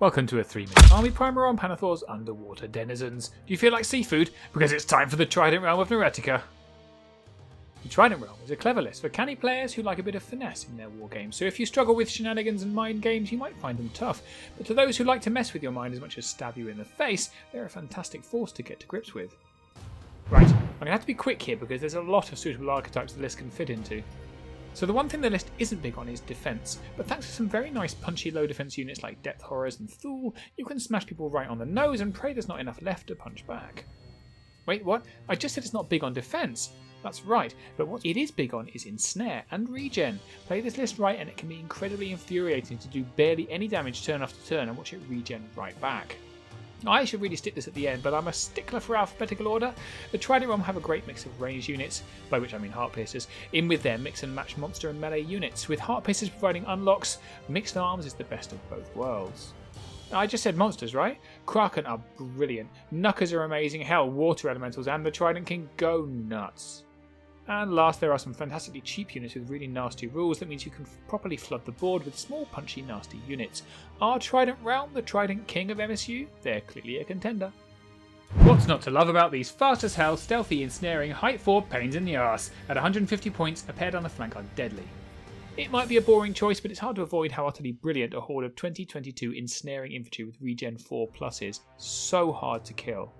Welcome to a 3-minute army primer on Panathor's underwater denizens. Do you feel like seafood? Because it's time for the Trident Realm of Neuretica. The Trident Realm is a clever list for canny players who like a bit of finesse in their wargames, so if you struggle with shenanigans and mind games you might find them tough, but to those who like to mess with your mind as much as stab you in the face, they're a fantastic force to get to grips with. Right, I'm going to have to be quick here because there's a lot of suitable archetypes the list can fit into. So the one thing the list isn't big on is defense, but thanks to some very nice punchy low defense units like Depth Horrors and Thule, you can smash people right on the nose and pray there's not enough left to punch back. Wait, what? I just said it's not big on defense. That's right, but what it is big on is ensnare and regen. Play this list right and it can be incredibly infuriating to do barely any damage turn after turn and watch it regen right back. I should really stick this at the end, but I'm a stickler for alphabetical order. The Trident Realm have a great mix of ranged units, by which I mean heart piercers, in with their mix and match monster and melee units. With heart piercers providing unlocks, mixed arms is the best of both worlds. I just said monsters, right? Kraken are brilliant, Knuckers are amazing, hell, water elementals and the Trident can go nuts. And last, there are some fantastically cheap units with really nasty rules that means you can properly flood the board with small, punchy, nasty units. Are Trident Realm the Trident King of MSU? They're clearly a contender. What's not to love about these fast as hell, stealthy, ensnaring, height 4 pains in the arse? At 150 points, a pair down the flank are deadly. It might be a boring choice, but it's hard to avoid how utterly brilliant a horde of 2022 ensnaring infantry with regen 4+ is. So hard to kill.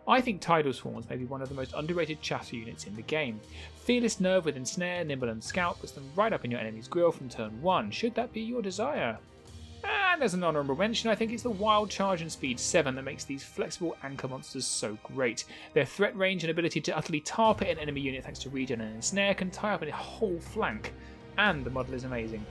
I think Tidal Swarms may be one of the most underrated chatter units in the game. Fearless Nerve with Ensnare, Nimble and Scout puts them right up in your enemy's grill from turn 1, should that be your desire. And as an honourable mention, I think it's the Wild Charge and Speed 7 that makes these flexible anchor monsters so great. Their threat range and ability to utterly tar pit an enemy unit thanks to regen and Ensnare can tie up a whole flank, and the model is amazing.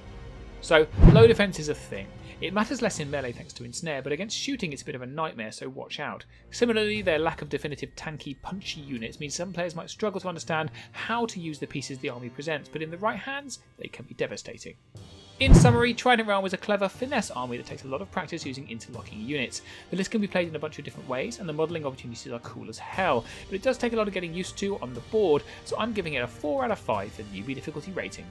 So, low defense is a thing. It matters less in melee thanks to Ensnare, but against shooting it's a bit of a nightmare, so watch out. Similarly, their lack of definitive tanky, punchy units means some players might struggle to understand how to use the pieces the army presents, but in the right hands, they can be devastating. In summary, Trident Realm is a clever finesse army that takes a lot of practice using interlocking units. The list can be played in a bunch of different ways, and the modelling opportunities are cool as hell, but it does take a lot of getting used to on the board, so I'm giving it a 4 out of 5 for newbie difficulty rating.